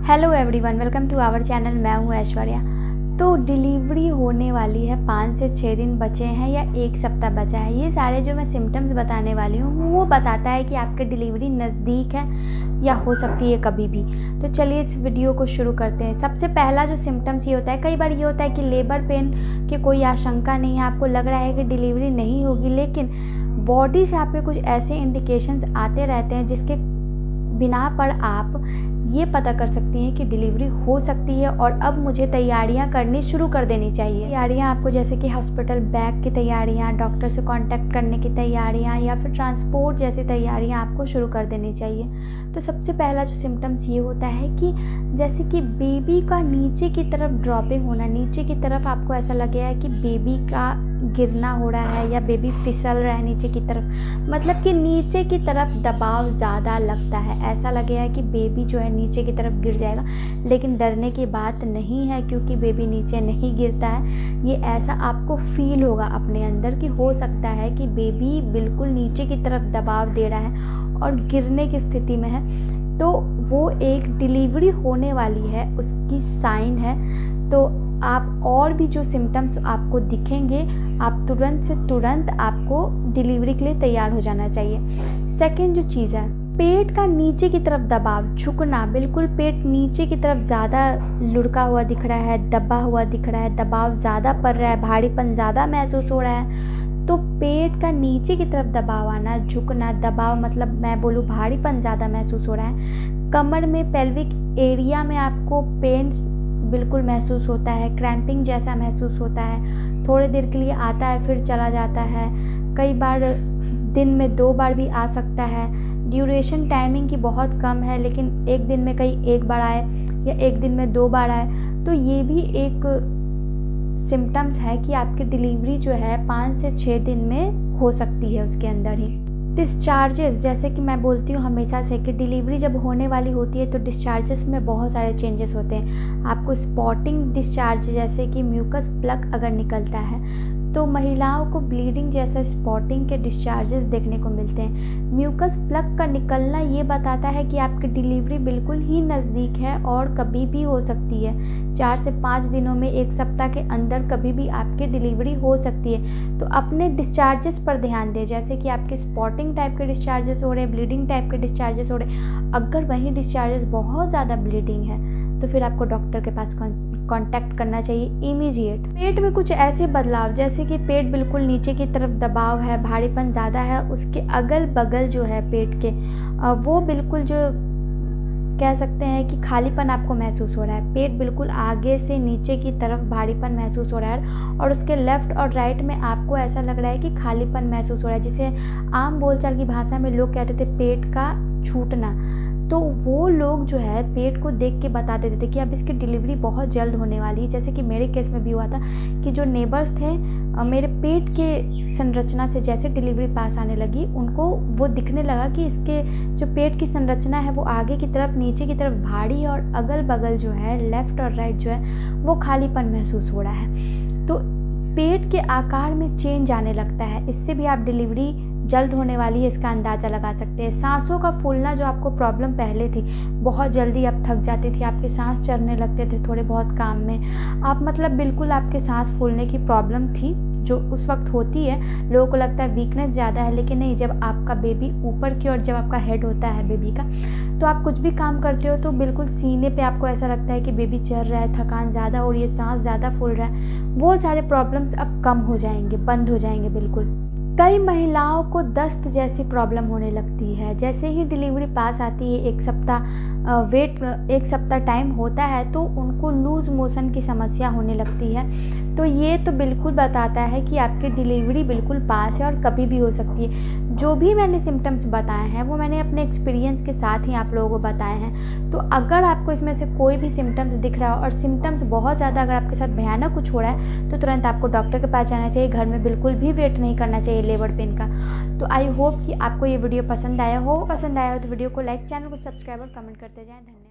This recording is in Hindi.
Hello everyone, welcome to our channel. मैं हूँ ऐश्वर्या। तो डिलीवरी होने वाली है, 5 से 6 दिन बचे हैं या 1 सप्ताह बचा है। ये सारे जो मैं सिम्टम्स बताने वाली हूँ वो बताता है कि आपकी डिलीवरी नज़दीक है या हो सकती है कभी भी। तो चलिए इस वीडियो को शुरू करते हैं। सबसे पहला जो सिम्टम्स ये होता है, कई बार ये होता है कि लेबर पेन की कोई आशंका नहीं है, आपको लग रहा है कि डिलीवरी नहीं होगी, लेकिन बॉडी से आपके कुछ ऐसे इंडिकेशंस आते रहते हैं जिसके बिना पर आप ये पता कर सकती हैं कि डिलीवरी हो सकती है और अब मुझे तैयारियां करनी शुरू कर देनी चाहिए। तैयारियां आपको जैसे कि हॉस्पिटल बैग की तैयारियां, डॉक्टर से कांटेक्ट करने की तैयारियां या फिर ट्रांसपोर्ट जैसी तैयारियां आपको शुरू कर देनी चाहिए। तो सबसे पहला जो सिम्टम्स ये होता है कि जैसे कि बेबी का नीचे की तरफ ड्रॉपिंग होना, नीचे की तरफ आपको ऐसा लगे है कि बेबी का गिरना हो रहा है या बेबी फिसल रहा है नीचे की तरफ, मतलब कि नीचे की तरफ दबाव ज़्यादा लगता है। ऐसा लगेगा कि बेबी जो है नीचे की तरफ गिर जाएगा, लेकिन डरने की बात नहीं है क्योंकि बेबी नीचे नहीं गिरता है। ये ऐसा आपको फील होगा अपने अंदर कि हो सकता है कि बेबी बिल्कुल नीचे की तरफ दबाव दे रहा है और गिरने की स्थिति में है, तो वो एक डिलीवरी होने वाली है उसकी साइन है। तो आप और भी जो सिम्टम्स आपको दिखेंगे, आप तुरंत से तुरंत आपको डिलीवरी के लिए तैयार हो जाना चाहिए। सेकेंड जो चीज़ है, पेट का नीचे की तरफ दबाव, झुकना, बिल्कुल पेट नीचे की तरफ ज़्यादा लुढ़का हुआ दिख रहा है, दबा हुआ दिख रहा है, दबाव ज़्यादा पड़ रहा है, भारीपन ज़्यादा महसूस हो रहा है। तो पेट का नीचे की तरफ दबाव आना, झुकना, दबाव मतलब मैं बोलूँ भारीपन ज़्यादा महसूस हो रहा है। कमर में पेल्विक एरिया में आपको पेन बिल्कुल महसूस होता है, क्रैम्पिंग जैसा महसूस होता है, थोड़ी देर के लिए आता है फिर चला जाता है, कई बार दिन में 2 बार भी आ सकता है। ड्यूरेशन टाइमिंग की बहुत कम है, लेकिन एक दिन में कहीं 1 बार आए या एक दिन में 2 बार आए, तो ये भी एक सिम्टम्स है कि आपकी डिलीवरी जो है 5 से 6 दिन में हो सकती है उसके अंदर ही। डिस्चार्जेस, जैसे कि मैं बोलती हूँ हमेशा से कि डिलीवरी जब होने वाली होती है तो डिस्चार्जेस में बहुत सारे चेंजेस होते हैं। आपको स्पॉटिंग डिस्चार्ज, जैसे कि म्यूकस प्लग अगर निकलता है तो महिलाओं को ब्लीडिंग जैसा स्पॉटिंग के डिस्चार्जेस देखने को मिलते हैं। म्यूकस प्लग का निकलना ये बताता है कि आपकी डिलीवरी बिल्कुल ही नज़दीक है और कभी भी हो सकती है। 4 से 5 दिनों में, 1 सप्ताह के अंदर कभी भी आपकी डिलीवरी हो सकती है। तो अपने डिस्चार्जेस पर ध्यान दें, जैसे कि आपके स्पॉटिंग टाइप के डिस्चार्जेस हो रहे हैं, ब्लीडिंग टाइप के डिस्चार्जेस हो रहे हैं। अगर वही डिस्चार्जेस बहुत ज़्यादा ब्लीडिंग है तो फिर आपको डॉक्टर के पास कांटेक्ट करना चाहिए इमीडिएट। पेट में कुछ ऐसे बदलाव, जैसे कि पेट बिल्कुल नीचे की तरफ दबाव है, भारीपन ज़्यादा है, उसके अगल बगल जो है पेट के वो बिल्कुल जो कह सकते हैं कि खालीपन आपको महसूस हो रहा है। पेट बिल्कुल आगे से नीचे की तरफ भारीपन महसूस हो रहा है और उसके लेफ़्ट और राइट में आपको ऐसा लग रहा है कि खालीपन महसूस हो रहा है, जिसे आम बोलचाल की भाषा में लोग कहते थे पेट का छूटना। तो वो लोग जो है पेट को देख के बता देते थे कि अब इसकी डिलीवरी बहुत जल्द होने वाली है। जैसे कि मेरे केस में भी हुआ था कि जो नेबर्स थे, मेरे पेट के संरचना से जैसे डिलीवरी पास आने लगी, उनको वो दिखने लगा कि इसके जो पेट की संरचना है वो आगे की तरफ, नीचे की तरफ भारी और अगल बगल जो है लेफ़्ट और राइट जो है वो खालीपन महसूस हो रहा है। तो पेट के आकार में चेंज आने लगता है, इससे भी आप डिलीवरी जल्द होने वाली है इसका अंदाज़ा लगा सकते हैं। सांसों का फूलना, जो आपको प्रॉब्लम पहले थी, बहुत जल्दी आप थक जाती थी, आपके सांस चढ़ने लगते थे थोड़े बहुत काम में, आप मतलब बिल्कुल आपके सांस फूलने की प्रॉब्लम थी जो उस वक्त होती है। लोगों को लगता है वीकनेस ज़्यादा है, लेकिन नहीं, जब आपका बेबी ऊपर की ओर, जब आपका हेड होता है बेबी का, तो आप कुछ भी काम करते हो तो बिल्कुल सीने पे आपको ऐसा लगता है कि बेबी चढ़ रहा है, थकान ज़्यादा हो रही है, सांस ज़्यादा फूल रहा है। वो सारे प्रॉब्लम्स अब कम हो जाएंगे, बंद हो जाएंगे बिल्कुल। कई महिलाओं को दस्त जैसी प्रॉब्लम होने लगती है। जैसे ही डिलीवरी पास आती है, 1 सप्ताह टाइम होता है तो उनको लूज़ मोशन की समस्या होने लगती है। तो ये तो बिल्कुल बताता है कि आपकी डिलीवरी बिल्कुल पास है और कभी भी हो सकती है। जो भी मैंने सिम्टम्स बताए हैं वो मैंने अपने एक्सपीरियंस के साथ ही आप लोगों को बताए हैं। तो अगर आपको इसमें से कोई भी सिम्टम्स दिख रहा हो और सिम्टम्स बहुत ज़्यादा अगर आपके साथ भयानक कुछ हो रहा है, तो तुरंत आपको डॉक्टर के पास जाना चाहिए। घर में बिल्कुल भी वेट नहीं करना चाहिए लेबर पेन का। तो आई होप कि आपको ये वीडियो पसंद आया हो तो वीडियो को लाइक, चैनल को सब्सक्राइब और कमेंट करते जाएं। धन्यवाद।